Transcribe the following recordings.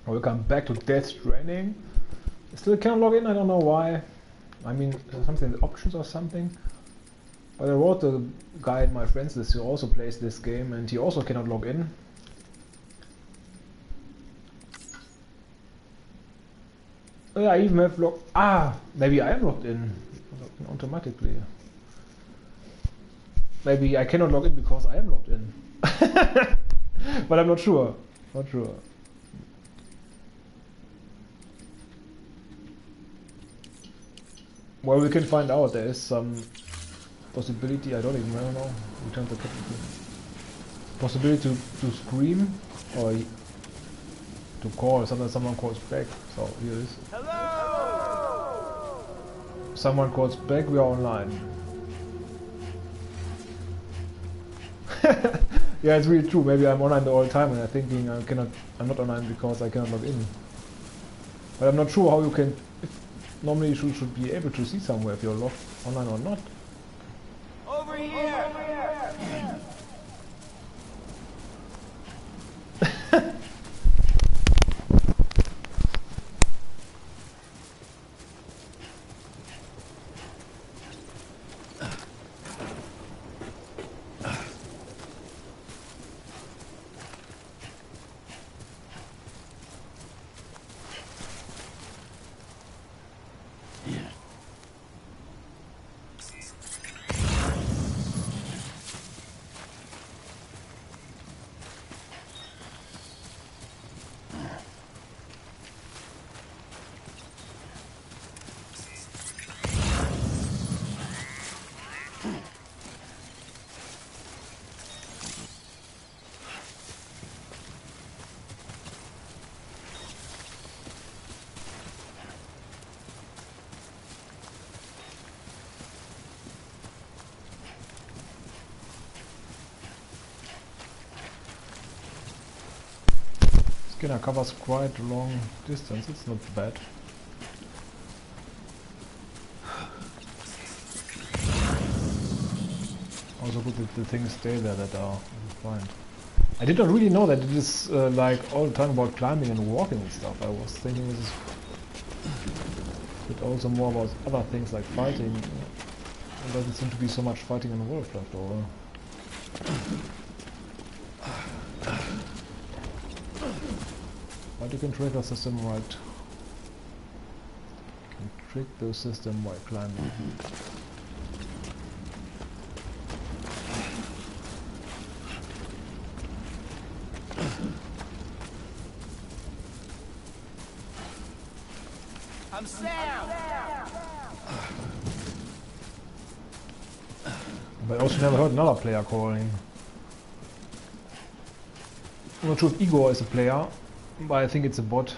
Welcome back to Stranding. Still can't log in, I don't know why. I mean, something in the options or something. But I wrote the guy in my friends list who also plays this game and he also cannot log in. I even have logged... maybe I am logged in automatically. Maybe I cannot log in because I am logged in. But I'm not sure. Not sure. Well, we can find out. There is some possibility, I don't know. Return the possibility to scream or to call. Sometimes someone calls back. So here it is. Hello! Someone calls back, we are online. Yeah, it's really true. Maybe I'm online all the time and I'm thinking I'm not online because I cannot log in. But I'm not sure how you can. Normally you should be able to see somewhere if you're logged online or not. Over here! Skinner covers quite a long distance, it's not bad. Also good that the things stay there that are fine. I did not really know that it is like all the time about climbing and walking and stuff. I was thinking this is but also more about other things like fighting. There doesn't seem to be so much fighting in the world after all. But you can trick the system right. You can trick the system while climbing. I'm Sam! But I also never heard another player calling. I'm not sure if Igor is a player, but I think it's a bot.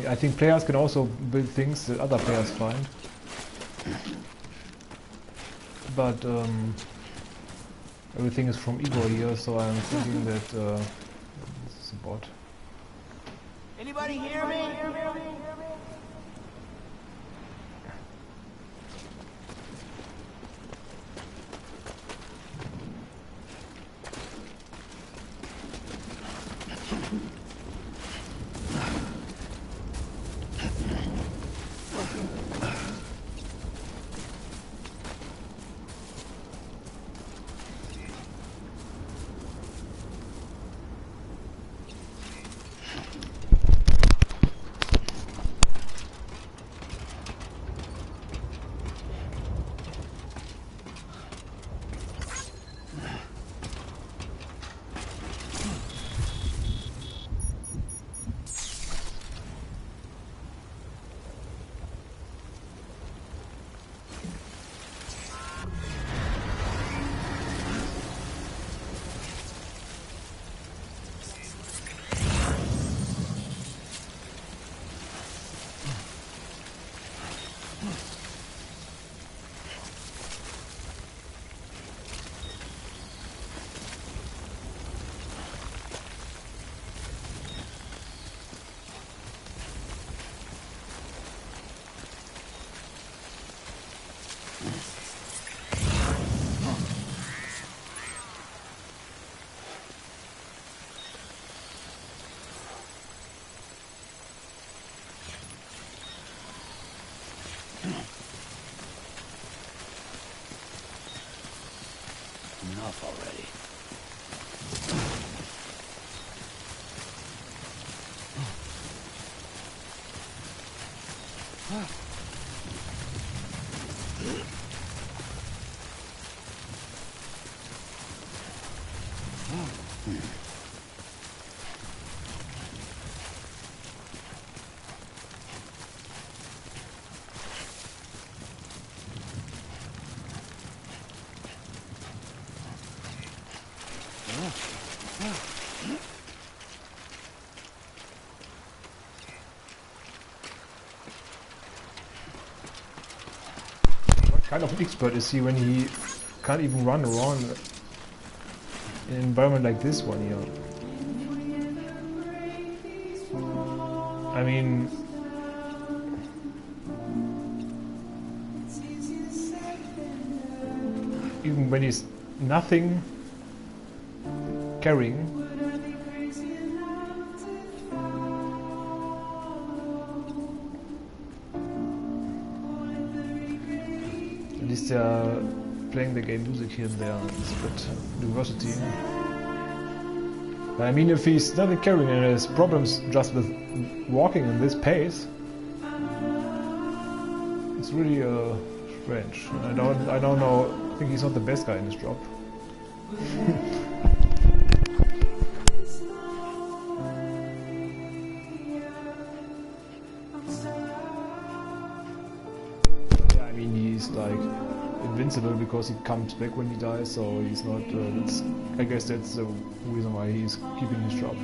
I think players can also build things that other players find. But everything is from Igor here, so I'm thinking that this is a bot. Anybody hear me? What kind of an expert is he when he can't even run around in an environment like this one here? I mean, even when he's nothing carrying, at least they are playing the game music here and there. It's a bit diversity. I mean, if he's nothing carrying and has problems just with walking in this pace, it's really strange. I don't know. I think he's not the best guy in his job. Yeah, I mean, he's like invincible because he comes back when he dies, so he's not. I guess that's the reason why he's keeping his job.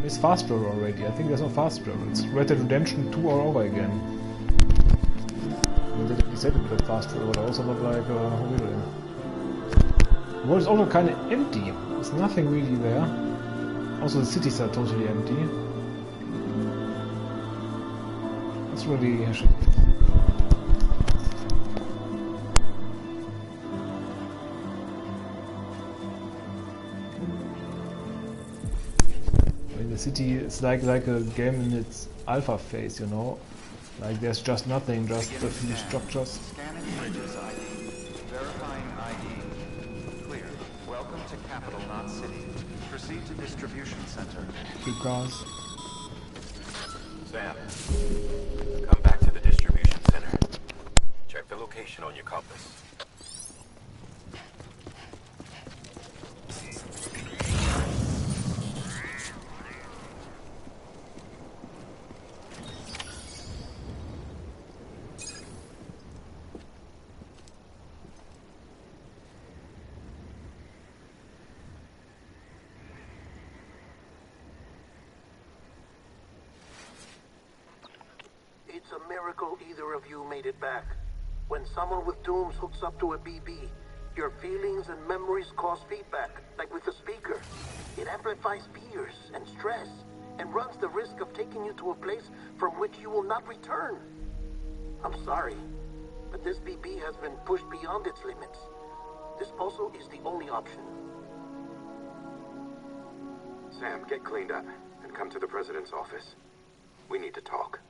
It's fast travel already. I think there's no fast travel. It's Red Dead Redemption 2 all over again. They said a bit of fast travel, but also not like really. The world is also kind of empty. There's nothing really there. Also, the cities are totally empty. It's really shit. City is like a game in its alpha phase, you know. Like there's just nothing, just a few structures. Scanning bridges ID. Verifying ID. Clear. Welcome to Capital Knot City. Proceed to distribution center. Big cars. Sam, come back to the distribution center. Check the location on your compass. It's a miracle either of you made it back. When someone with dooms hooks up to a BB, your feelings and memories cause feedback, like with the speaker. It amplifies fears and stress, and runs the risk of taking you to a place from which you will not return. I'm sorry, but this BB has been pushed beyond its limits. Disposal is the only option. Sam, get cleaned up and come to the president's office. We need to talk.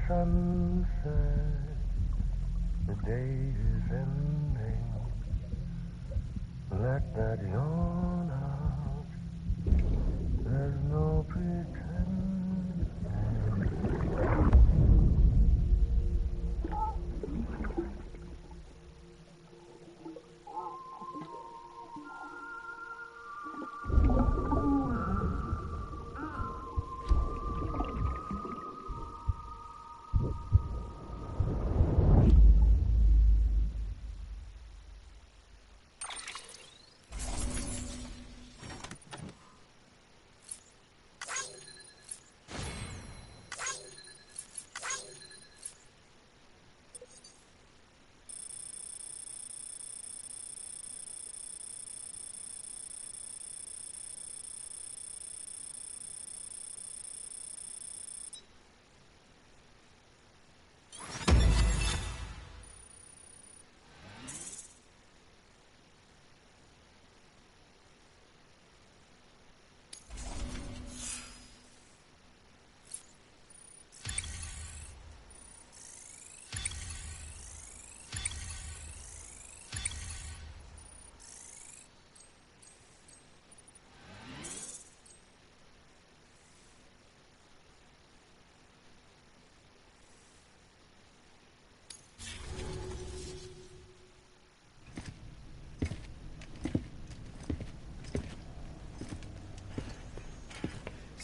Sunset, the day is ending. Let that yawn out. There's no pretending.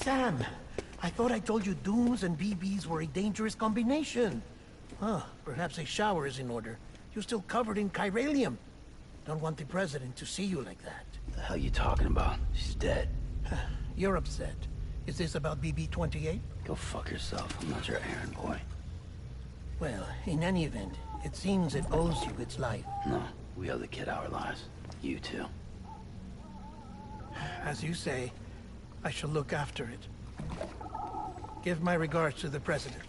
Sam, I thought I told you dooms and BBs were a dangerous combination. Huh, perhaps a shower is in order. You're still covered in chiralium. Don't want the president to see you like that. The hell you talking about? She's dead. You're upset. Is this about BB-28? Go fuck yourself. I'm not your errand boy. Well, in any event, it seems it owes you its life. No, we owe the kid our lives. You too. As you say, I shall look after it. Give my regards to the president.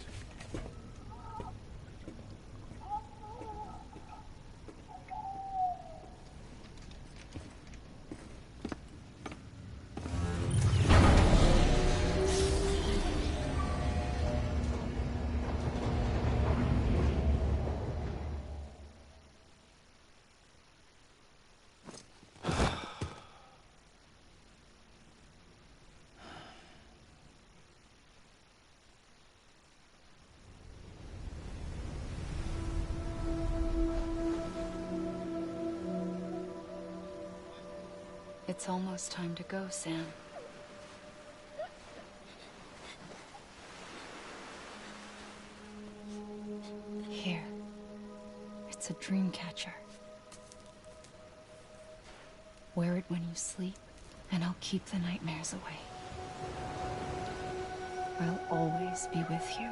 It's almost time to go, Sam. Here. It's a dream catcher. Wear it when you sleep, and I'll keep the nightmares away. I'll always be with you.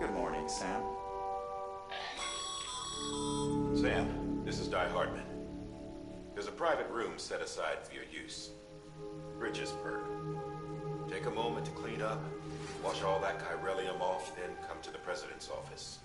Good morning, Sam. Sam, this is Di Hartman. There's a private room set aside for your use. Bridgesburg. Take a moment to clean up, wash all that chiralium off, then come to the president's office.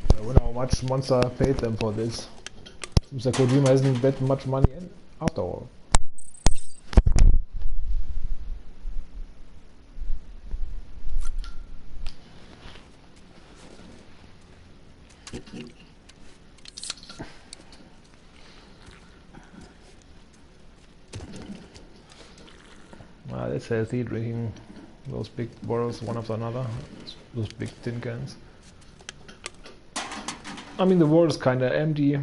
I wonder how much Monster paid them for this. Mr. Kojima hasn't bet much money in after all. That's healthy, drinking those big bottles one after another, those big tin cans. I mean, the world is kinda empty.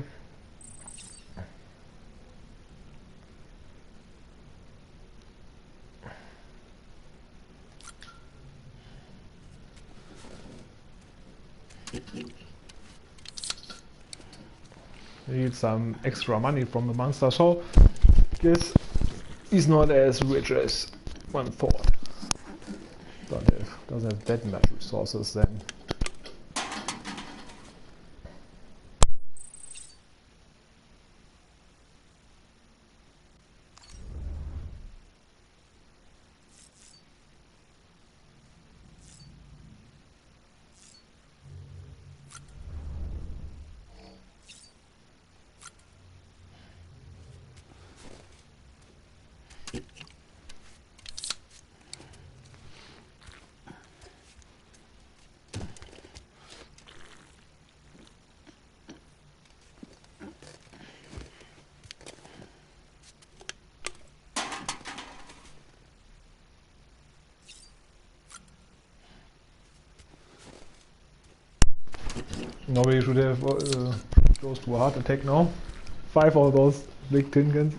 We need some extra money from the monster, so guess he's not as rich as one thought. Doesn't have that much resources then. Nobody should have close to a heart attack now. 5 of those big tin cans.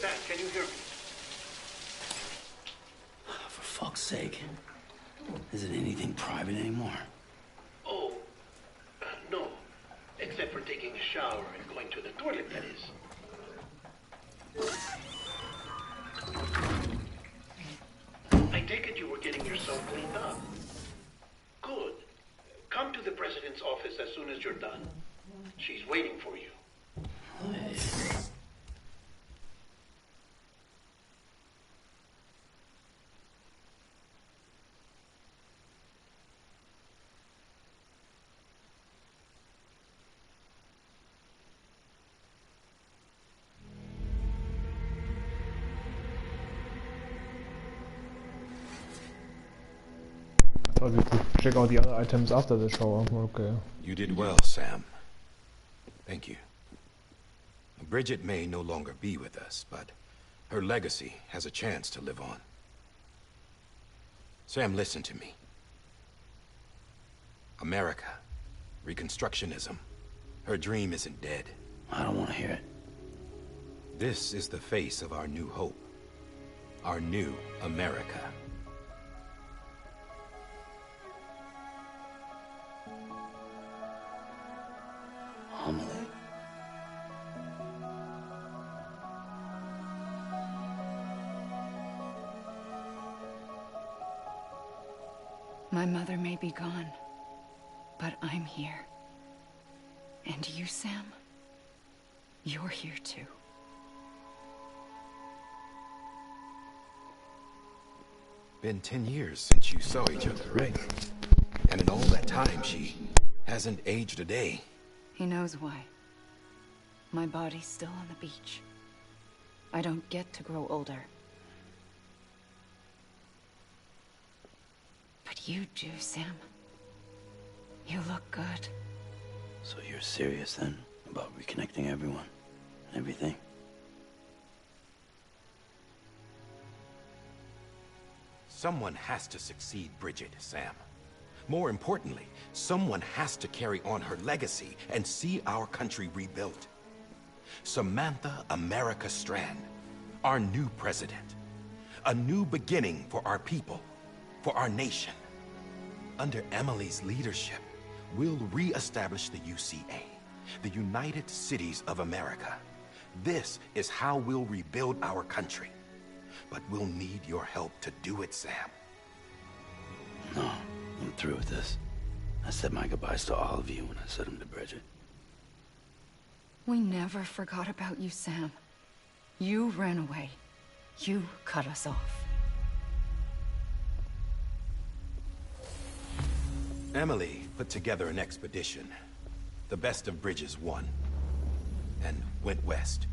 Sam, can you hear me? For fuck's sake. Isn't anything private anymore? Oh, no. Except for taking a shower and going to the toilet, that is. I take it you were getting yourself cleaned up. Good. Come to the president's office as soon as you're done. She's waiting for you. I thought we could check out the other items after the shower. Okay. You did well, Sam. Thank you. Bridget may no longer be with us, but her legacy has a chance to live on. Sam, listen to me. America, Reconstructionism, her dream isn't dead. I don't want to hear it. This is the face of our new hope. Our new America. Emily. My mother may be gone, but I'm here. And you, Sam? You're here too. Been 10 years since you saw each other, right? And in all that time, she hasn't aged a day. He knows why. My body's still on the beach. I don't get to grow older. But you do, Sam. You look good. So you're serious then about reconnecting everyone and everything? Someone has to succeed Bridget, Sam. More importantly, someone has to carry on her legacy and see our country rebuilt. Samantha America Strand, our new president. A new beginning for our people, for our nation. Under Emily's leadership, we'll re-establish the UCA, the United Cities of America. This is how we'll rebuild our country. But we'll need your help to do it, Sam. No, I'm through with this. I said my goodbyes to all of you when I said them to Bridget. We never forgot about you, Sam. You ran away. You cut us off. Emily put together an expedition. The best of Bridges won. And went west.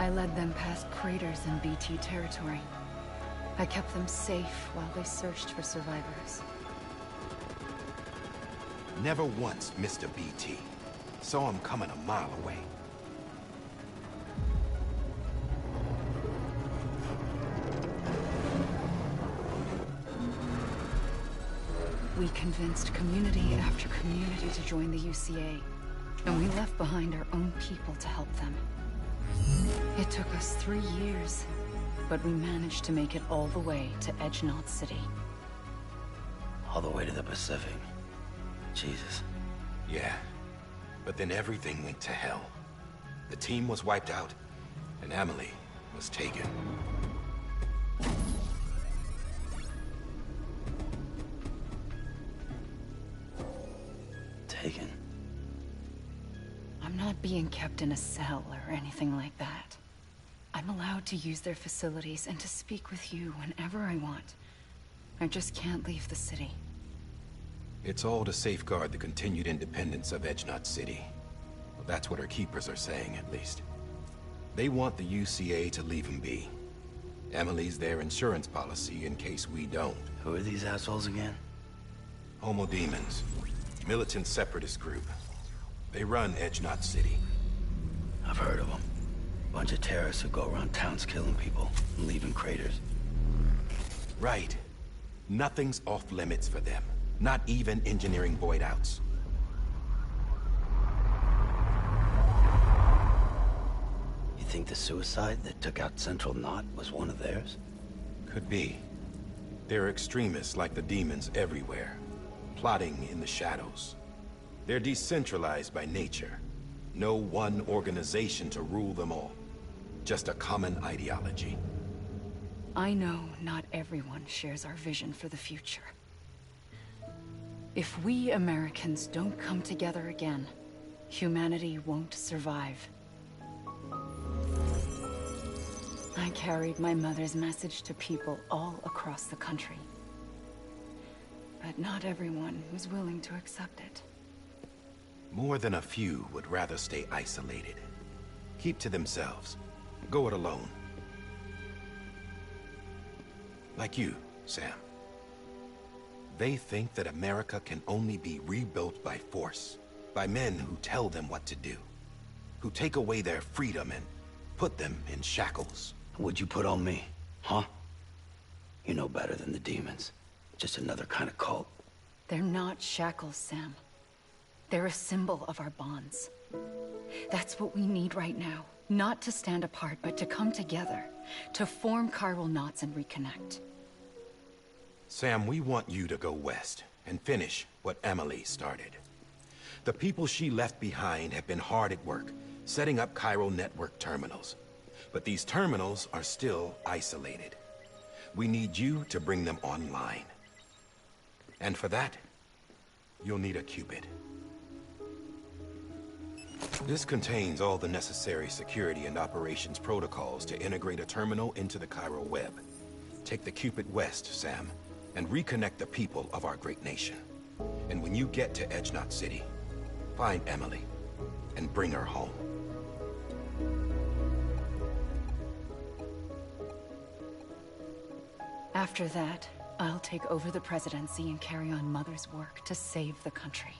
I led them past craters in BT territory. I kept them safe while they searched for survivors. Never once missed a BT. Saw him coming a mile away. We convinced community after community to join the UCA, and we left behind our own people to help them. It took us 3 years, but we managed to make it all the way to Edge-Knot City. All the way to the Pacific. Jesus. Yeah, but then everything went to hell. The team was wiped out, and Emily was taken. Taken? I'm not being kept in a cell or anything like that. I'm allowed to use their facilities and to speak with you whenever I want. I just can't leave the city. It's all to safeguard the continued independence of Edge-Knot City. Well, that's what our keepers are saying, at least. They want the UCA to leave him be. Emily's their insurance policy in case we don't. Who are these assholes again? Homo Demons. Militant separatist group. They run Edge-Knot City. I've heard of them. Bunch of terrorists who go around towns killing people and leaving craters. Right. Nothing's off limits for them. Not even engineering void outs. You think the suicide that took out Central Knot was one of theirs? Could be. There are extremists like the demons everywhere, plotting in the shadows. They're decentralized by nature. No one organization to rule them all. Just a common ideology. I know not everyone shares our vision for the future. If we Americans don't come together again, humanity won't survive. I carried my mother's message to people all across the country. But not everyone was willing to accept it. More than a few would rather stay isolated. Keep to themselves. Go it alone. Like you, Sam. They think that America can only be rebuilt by force, by men who tell them what to do, who take away their freedom and put them in shackles. What'd you put on me, huh? You know better than the demons. Just another kind of cult. They're not shackles, Sam. They're a symbol of our bonds. That's what we need right now. Not to stand apart, but to come together, to form chiral knots and reconnect. Sam, we want you to go west and finish what Emily started. The people she left behind have been hard at work, setting up chiral network terminals. But these terminals are still isolated. We need you to bring them online. And for that, you'll need a Cupid. This contains all the necessary security and operations protocols to integrate a terminal into the chiral web. Take the Cupid west, Sam, and reconnect the people of our great nation. And when you get to Edge-Knot City, find Emily and bring her home. After that, I'll take over the presidency and carry on Mother's work to save the country.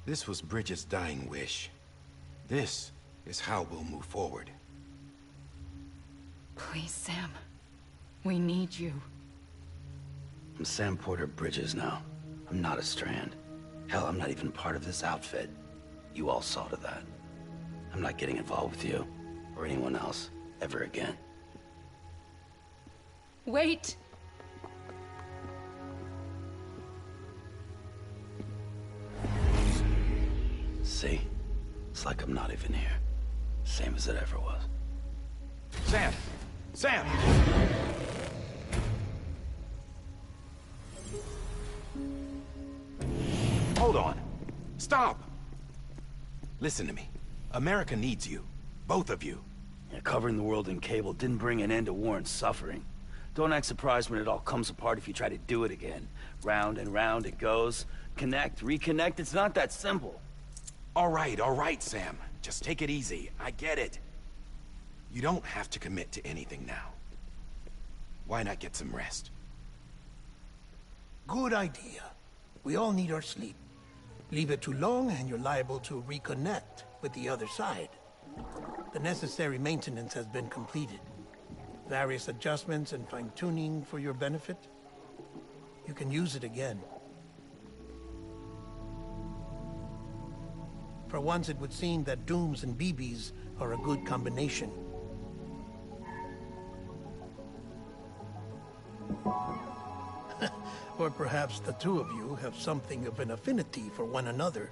This was Bridget's dying wish. This is how we'll move forward. Please, Sam. We need you. I'm Sam Porter Bridges now. I'm not a Strand. Hell, I'm not even part of this outfit. You all saw to that. I'm not getting involved with you, or anyone else, ever again. Wait! See? It's like I'm not even here. Same as it ever was. Sam! Sam! Hold on. Stop! Listen to me. America needs you. Both of you. Yeah, covering the world in cable didn't bring an end to war and suffering. Don't act surprised when it all comes apart if you try to do it again. Round and round it goes. Connect, reconnect, it's not that simple. All right, Sam. Just take it easy. I get it. You don't have to commit to anything now. Why not get some rest? Good idea. We all need our sleep. Leave it too long and you're liable to reconnect with the other side. The necessary maintenance has been completed. Various adjustments and fine-tuning for your benefit. You can use it again. For once, it would seem that Dooms and BBs are a good combination. Or perhaps the two of you have something of an affinity for one another.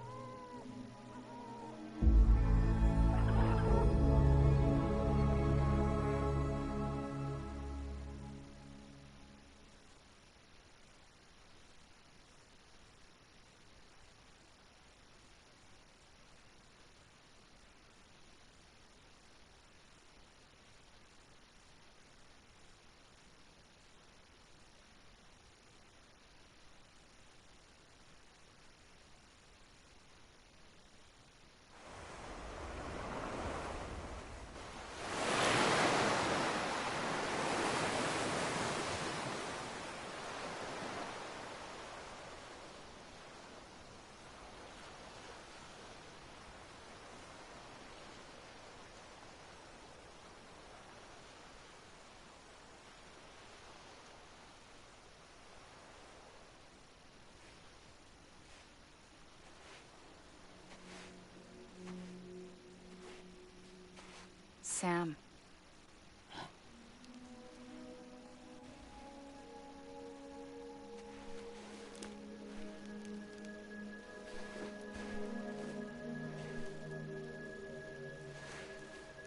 Sam.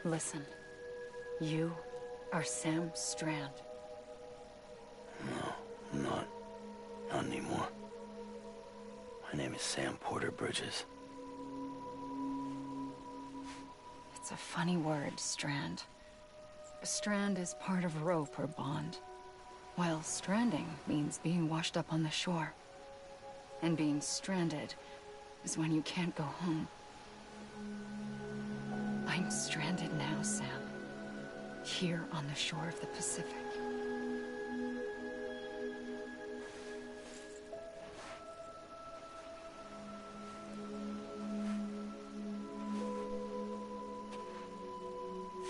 Listen. You are Sam Strand. No, I'm not. Not anymore. My name is Sam Porter Bridges. It's a funny word, Strand. A strand is part of rope or bond, while stranding means being washed up on the shore. And being stranded is when you can't go home. I'm stranded now, Sam. Here on the shore of the Pacific.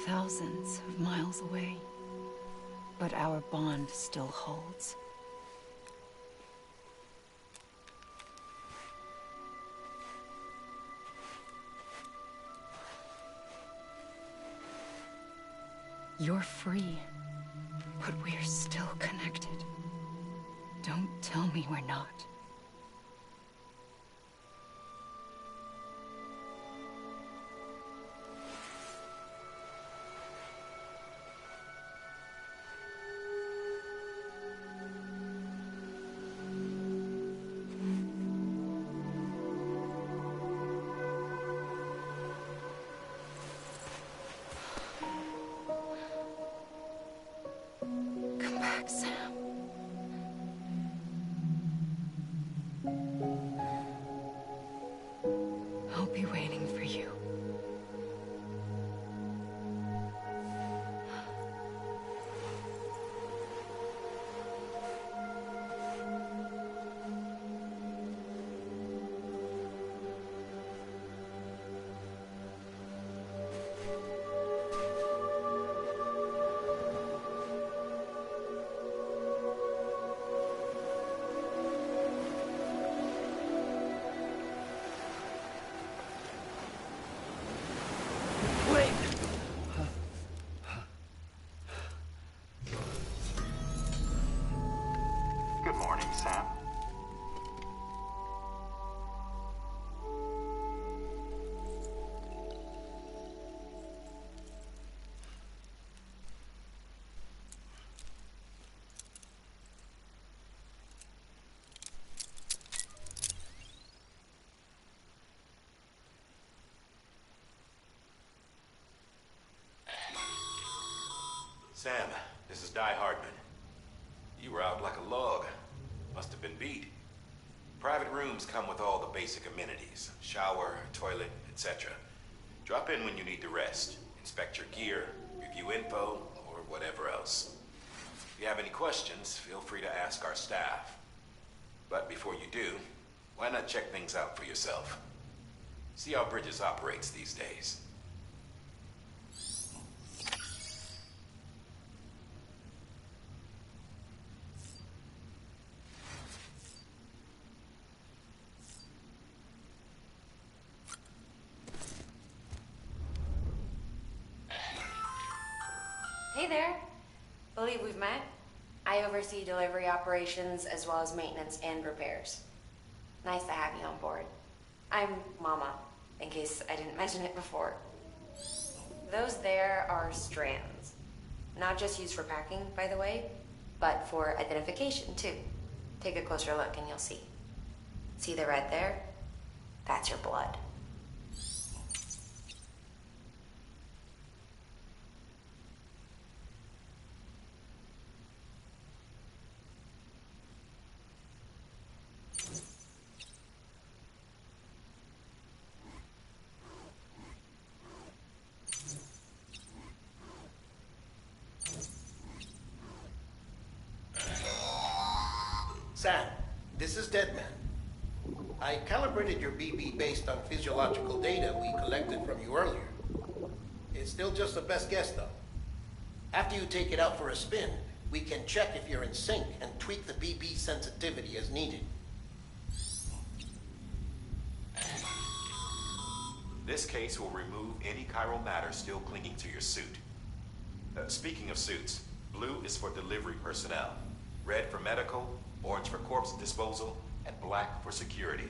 Thousands of miles away, but our bond still holds. You're free, but we're still connected. Don't tell me we're not. Come back, Sam. I'll be waiting for you. Good morning, Sam. Sam, this is Die Hardman. You were out like a log. Must have been beat. Private rooms come with all the basic amenities. Shower, toilet, etc. Drop in when you need to rest. Inspect your gear. Your you info or whatever else. If you have any questions, feel free to ask our staff. But before you do, why not check things out for yourself? See how Bridges operates these days. Hey there. Believe we've met. I oversee delivery operations as well as maintenance and repairs. Nice to have you on board. I'm Mama, in case I didn't mention it before. Those there are strands. Not just used for packing, by the way, but for identification too. Take a closer look and you'll see. See the red there? That's your blood. Sam, this is Deadman. I calibrated your BB based on physiological data we collected from you earlier. It's still just a best guess, though. After you take it out for a spin, we can check if you're in sync and tweak the BB sensitivity as needed. This case will remove any chiral matter still clinging to your suit. Speaking of suits, blue is for delivery personnel, red for medical, orange for corpse disposal, and black for security.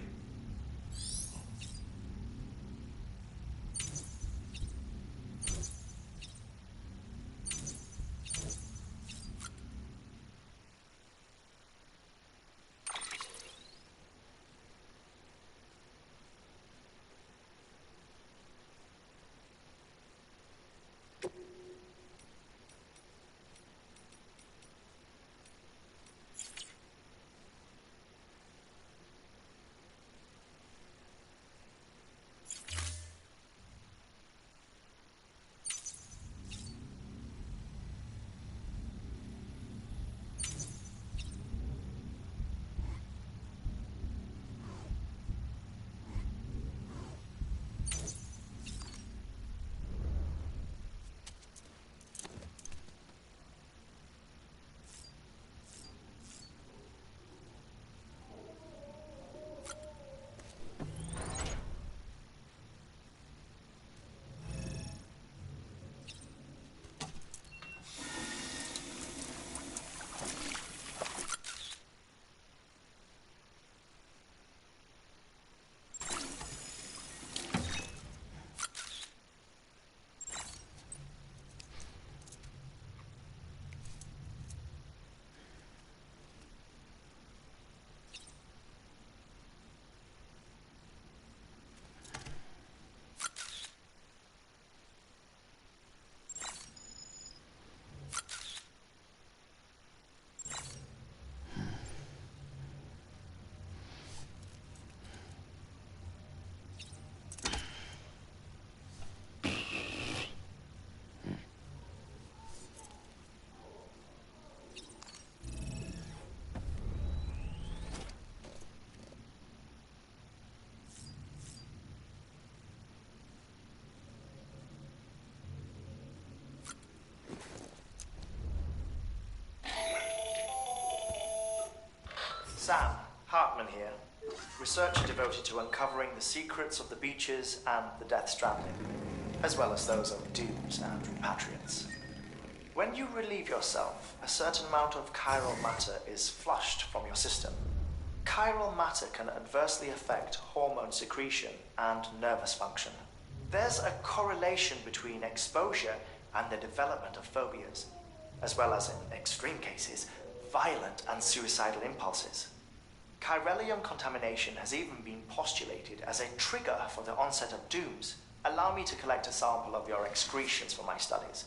Sam, Hartman here, researcher devoted to uncovering the secrets of the beaches and the Death Stranding, as well as those of dooms and repatriates. When you relieve yourself, a certain amount of chiral matter is flushed from your system. Chiral matter can adversely affect hormone secretion and nervous function. There's a correlation between exposure and the development of phobias, as well as, in extreme cases, violent and suicidal impulses. Chiralium contamination has even been postulated as a trigger for the onset of dooms. Allow me to collect a sample of your excretions for my studies.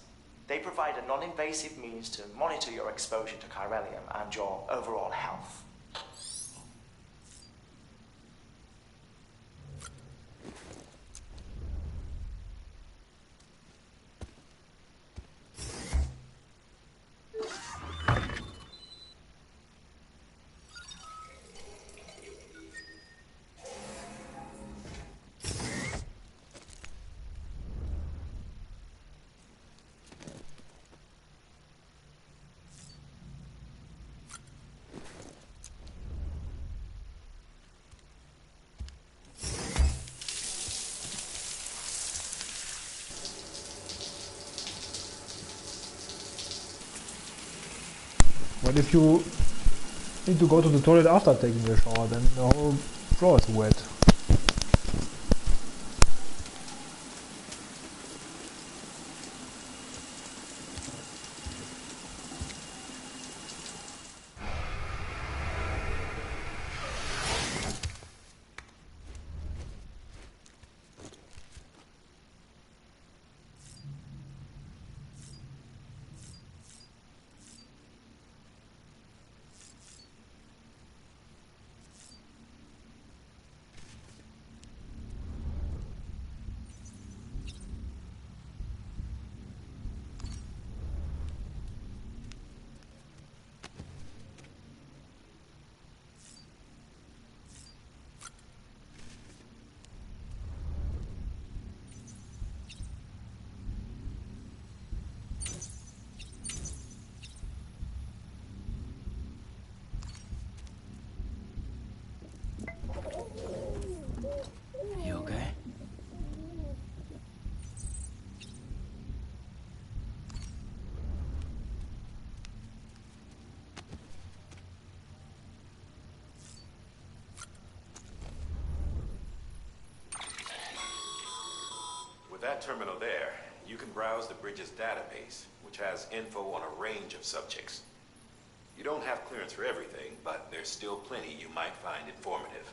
They provide a non-invasive means to monitor your exposure to chiralium and your overall health. But if you need to go to the toilet after taking a shower, then the whole floor is wet. You okay? With that terminal there, you can browse the bridge's database, which has info on a range of subjects. You don't have clearance for everything, but there's still plenty you might find informative.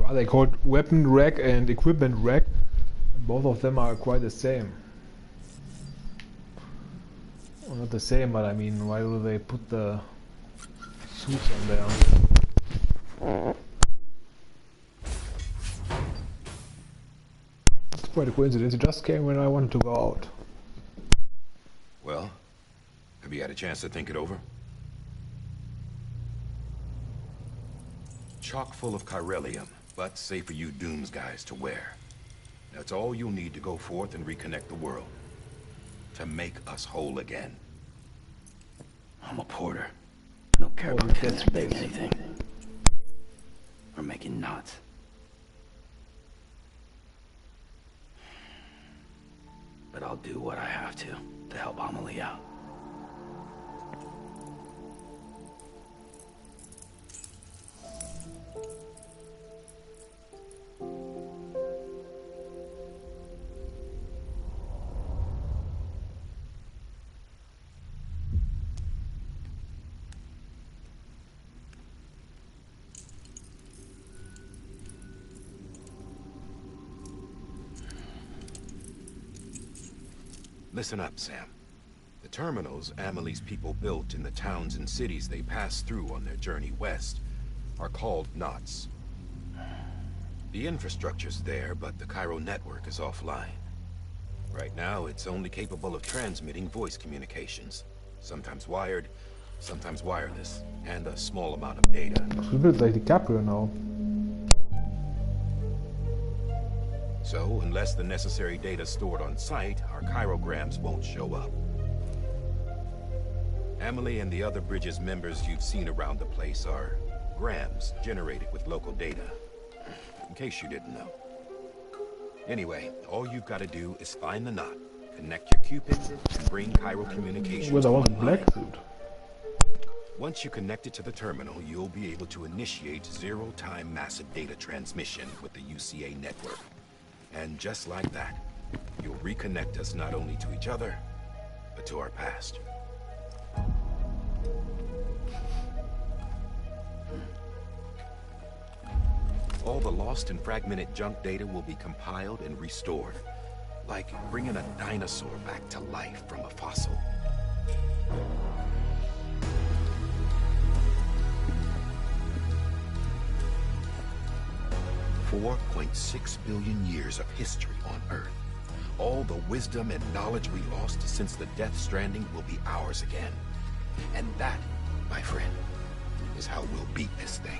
Are they called weapon rack and equipment rack? Both of them are quite the same. Well, not the same, but I mean, why do they put the suits on there? Quite a coincidence, it just came when I wanted to go out. Well, have you had a chance to think it over? Chock full of chiralium, but safe for you Dooms guys to wear. That's all you'll need to go forth and reconnect the world. To make us whole again. I'm a porter. I don't care about connecting anything. Or making knots. But I'll do what I have to help Amelie out. Listen up, Sam. The terminals Amelie's people built in the towns and cities they passed through on their journey west are called knots. The infrastructure's there, but the Cairo network is offline. Right now, it's only capable of transmitting voice communications. Sometimes wired, sometimes wireless, and a small amount of data. It's a bit like DiCaprio now. So, unless the necessary data is stored on site, our chirograms won't show up. Amelie and the other Bridges members you've seen around the place are grams generated with local data. In case you didn't know. Anyway, all you've got to do is find the knot, connect your Cupid, and bring Cairo communications Well, I want a online. black suit. Once you connect it to the terminal, you'll be able to initiate zero-time massive data transmission with the UCA network. And just like that, you'll reconnect us not only to each other, but to our past. All the lost and fragmented junk data will be compiled and restored, like bringing a dinosaur back to life from a fossil. 4.6 billion years of history on Earth. All the wisdom and knowledge we lost since the Death Stranding will be ours again. And that, my friend, is how we'll beat this thing.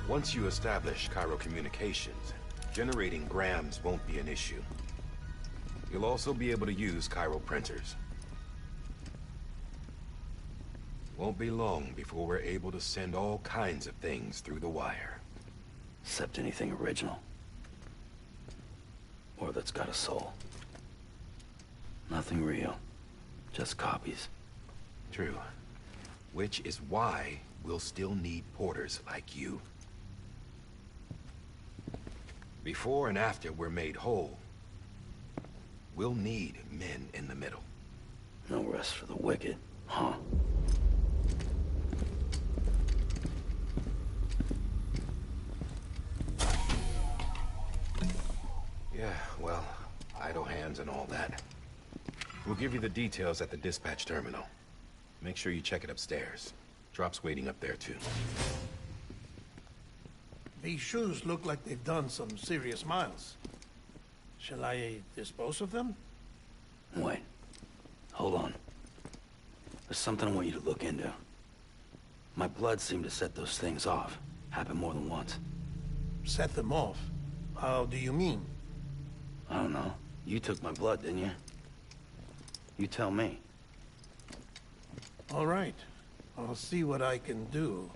Once you establish Cairo communications, generating grams won't be an issue. You'll also be able to use Cairo printers. Won't be long before we're able to send all kinds of things through the wire. Except anything original. Or that's got a soul. Nothing real. Just copies. True. Which is why we'll still need porters like you. Before and after we're made whole, we'll need men in the middle. No rest for the wicked, huh? Yeah, well, idle hands and all that. We'll give you the details at the dispatch terminal. Make sure you check it upstairs. Drop's waiting up there, too. These shoes look like they've done some serious miles. Shall I dispose of them? Wait. Hold on. There's something I want you to look into. My blood seemed to set those things off. Happened more than once. Set them off? How do you mean? I don't know. You took my blood, didn't you? You tell me. All right. I'll see what I can do.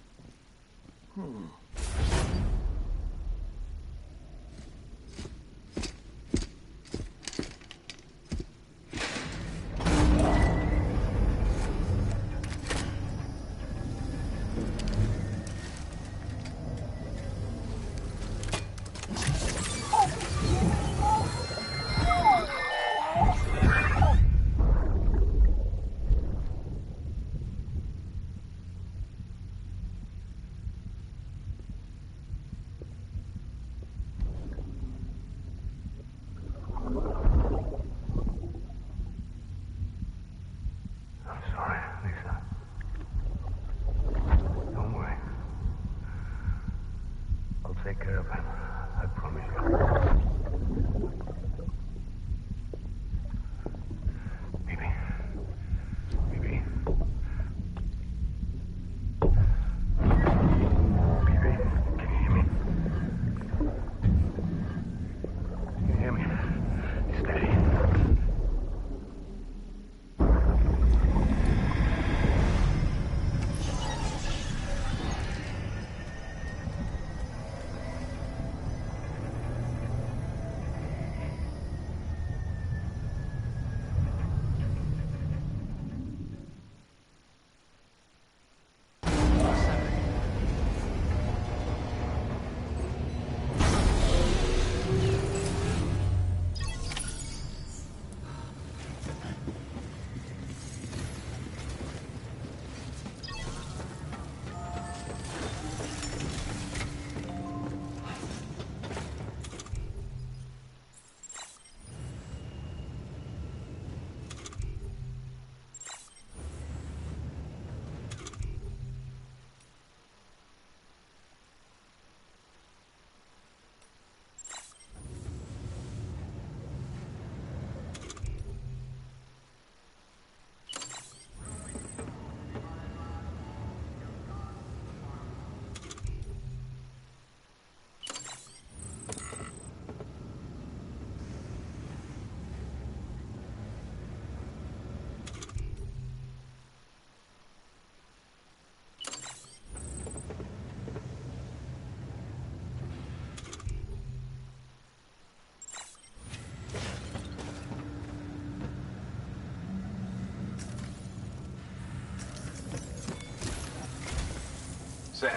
Sam,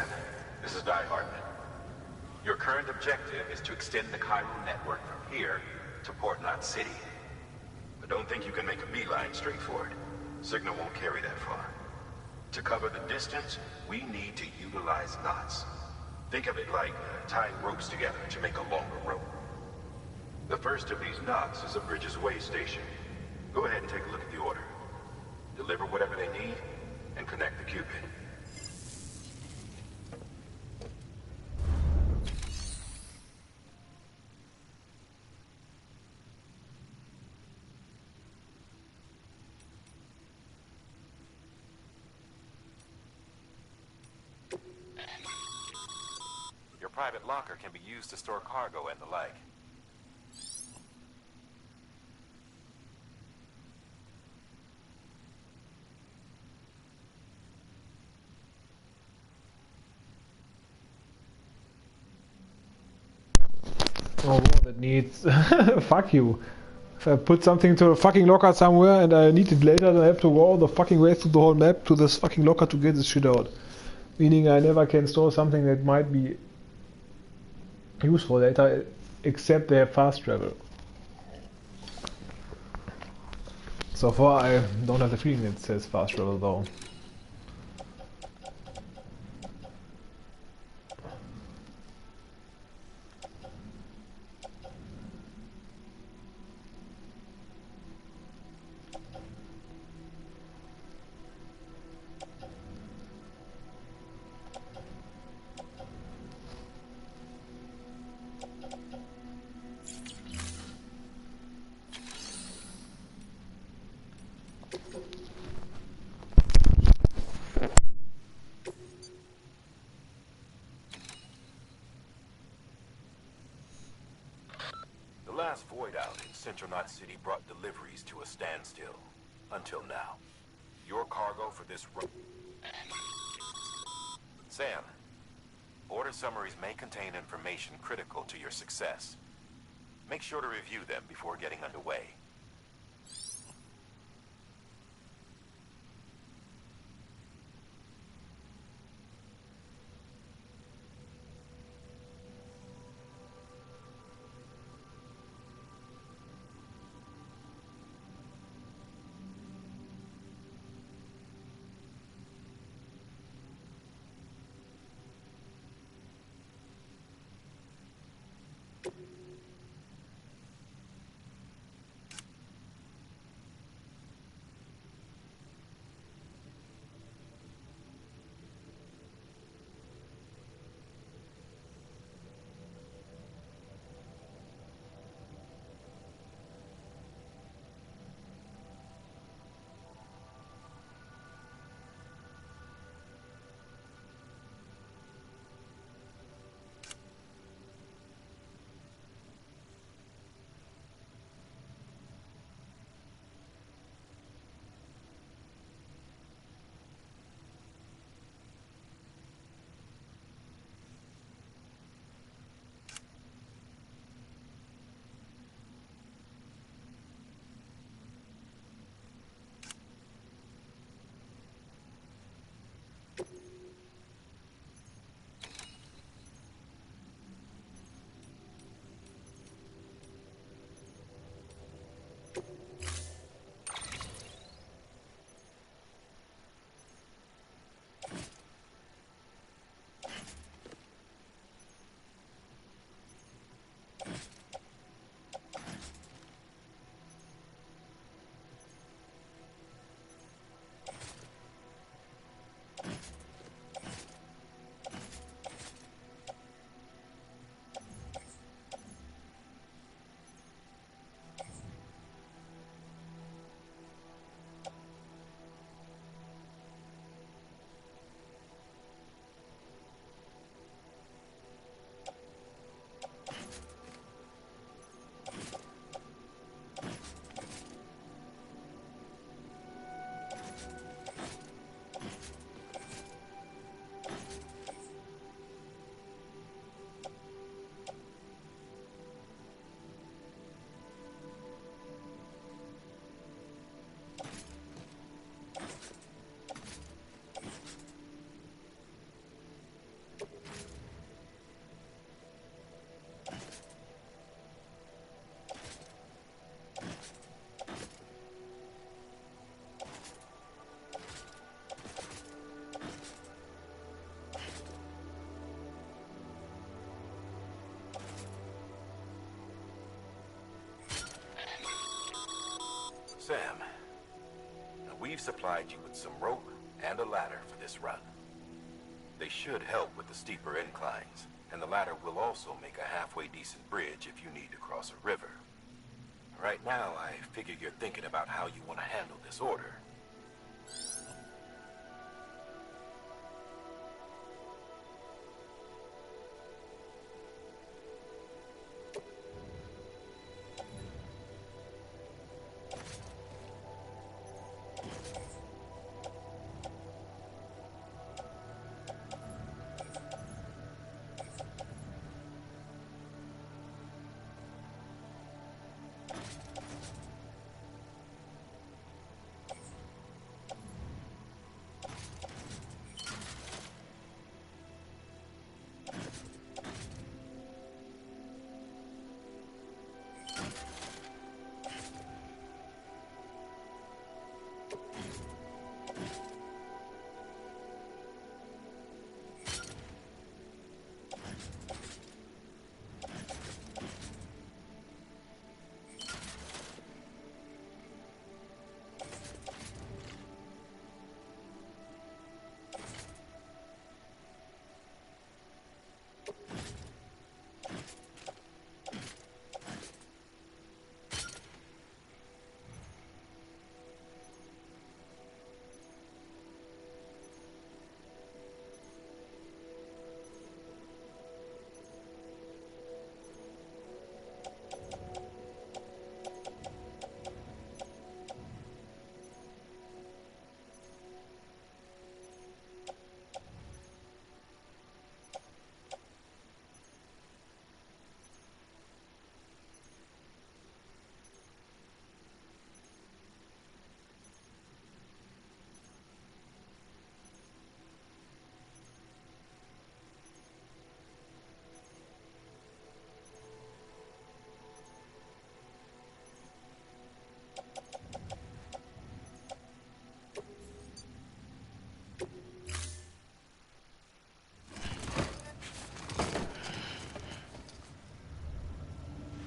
this is Die Hartman. Your current objective is to extend the chiral network from here to Port Knot City. But don't think you can make a beeline straight for it. Signal won't carry that far. To cover the distance, we need to utilize knots. Think of it like tying ropes together to make a longer rope. The first of these knots is a Bridges Way station. Go ahead and take a look at the order. Deliver whatever they need, and connect the Cupid. Your private locker can be used to store cargo and the like. Oh, wow, that needs... Fuck you. If I put something to a fucking locker somewhere and I need it later, then I have to go all the fucking way through the whole map to this fucking locker to get this shit out. Meaning I never can store something that might be useful later, except they have fast travel. So far I don't have the feeling it says fast travel though. The last void out in Central Knot City brought deliveries to a standstill. Until now. Your cargo for this Sam, order summaries may contain information critical to your success. Make sure to review them before getting underway. we've supplied you with some rope and a ladder for this run. They should help with the steeper inclines, and the ladder will also make a halfway decent bridge if you need to cross a river. Right now, I figure you're thinking about how you want to handle this order.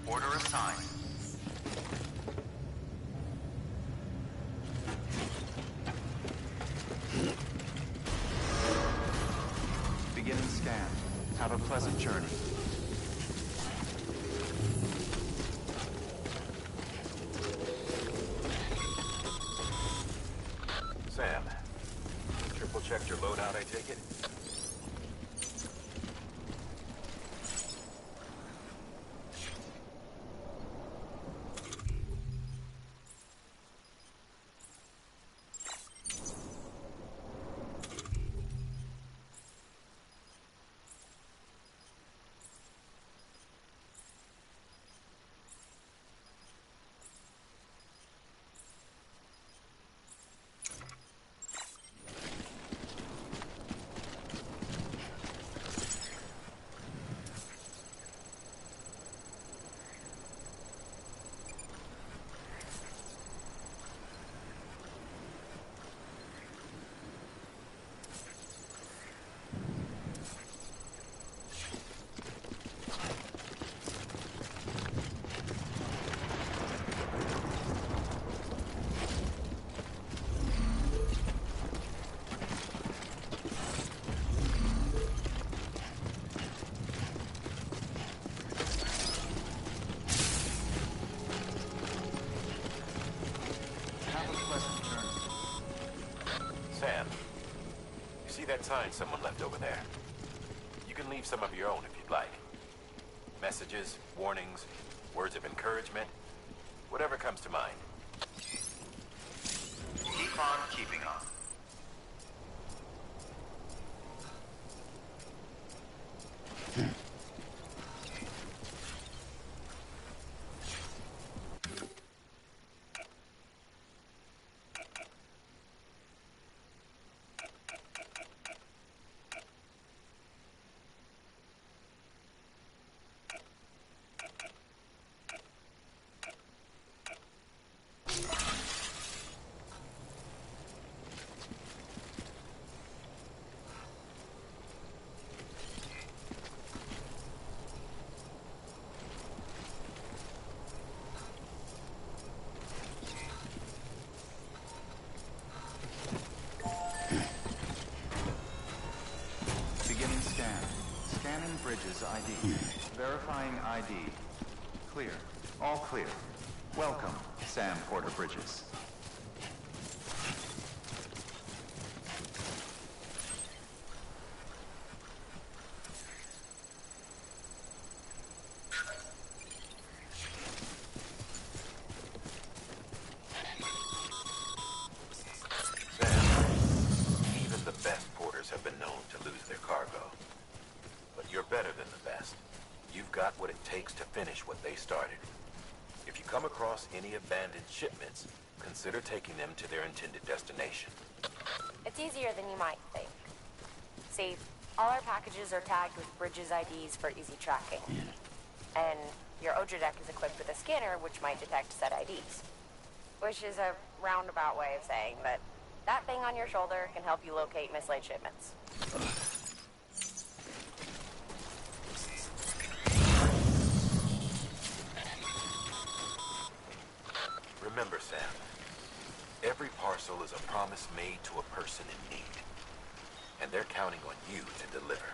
Order assigned. Beginning scan. Have a pleasant journey. Sam, triple checked your loadout, I take it? Sam, you see that sign someone left over there? You can leave some of your own if you'd like. Messages, warnings, words of encouragement, whatever comes to mind. Keep on keeping on. Bridges ID. Verifying ID. Clear. All clear. Welcome, Sam Porter Bridges. Even the best porters have been known to lose their cargo. But you're better than the best. You've got what it takes to finish what they started. If you come across any abandoned shipments, consider taking them to their intended destination. It's easier than you might think. See, all our packages are tagged with Bridges IDs for easy tracking. And your Odra deck is equipped with a scanner which might detect said IDs. Which is a roundabout way of saying that that thing on your shoulder can help you locate mislaid shipments. Remember, Sam, every parcel is a promise made to a person in need. And they're counting on you to deliver.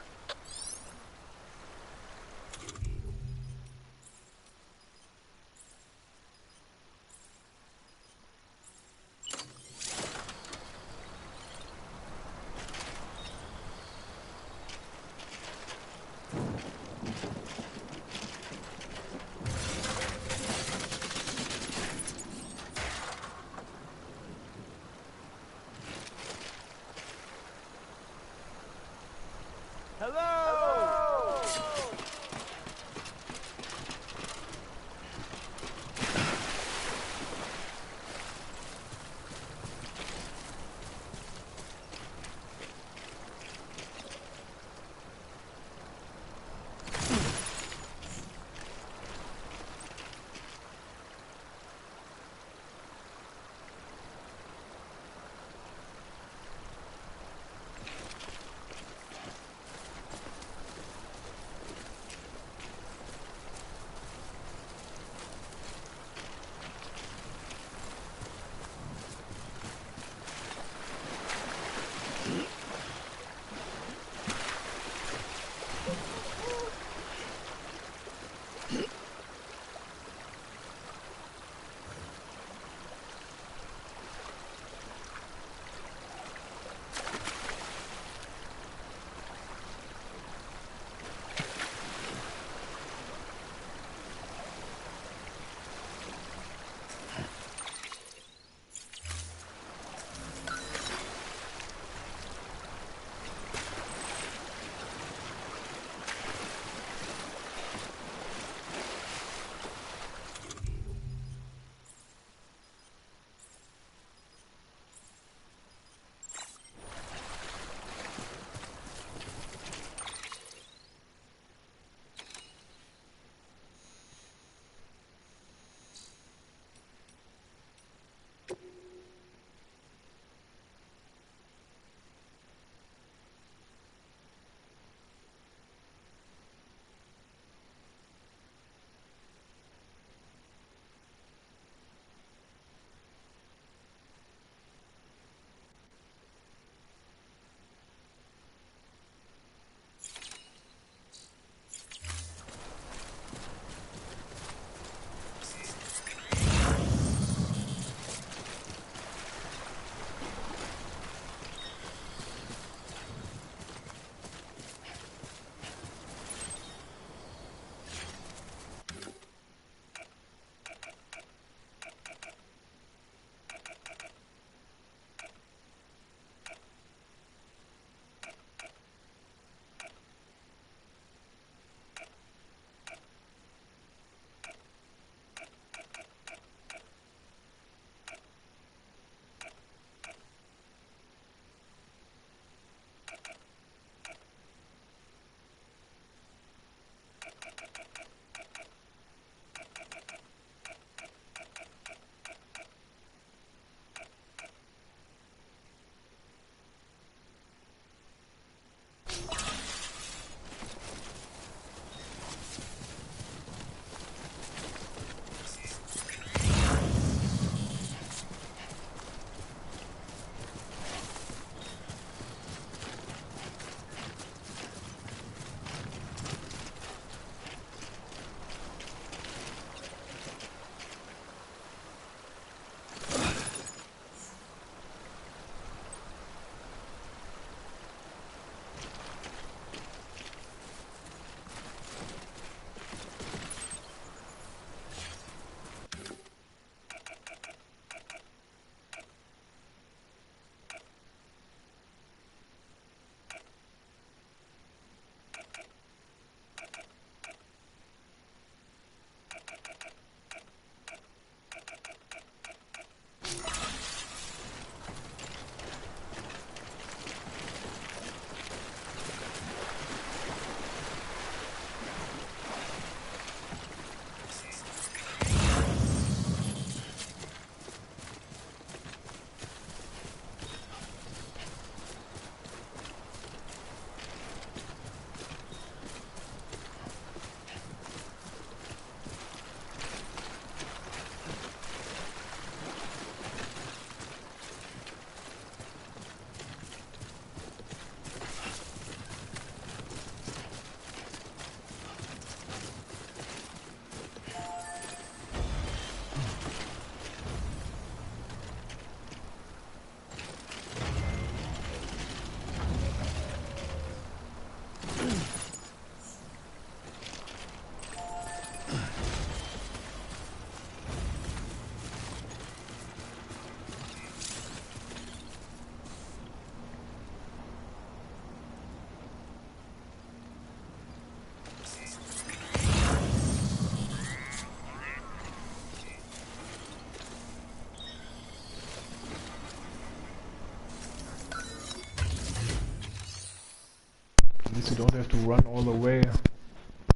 roads, you don't have to run all the way to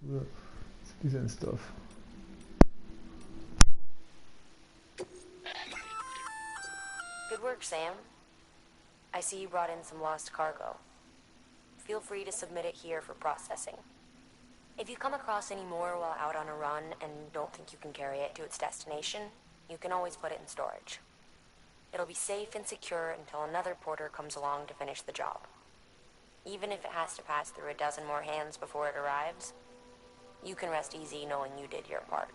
the cities and stuff. Good work, Sam. I see you brought in some lost cargo. Feel free to submit it here for processing. If you come across any more while out on a run and don't think you can carry it to its destination, you can always put it in storage. It'll be safe and secure until another porter comes along to finish the job. Even if it has to pass through a dozen more hands before it arrives, you can rest easy knowing you did your part.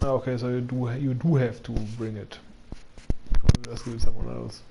Okay, so you do have to bring it. Just do it someone else.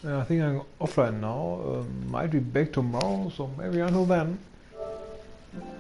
I think I'm offline now. Might be back tomorrow, so maybe until then.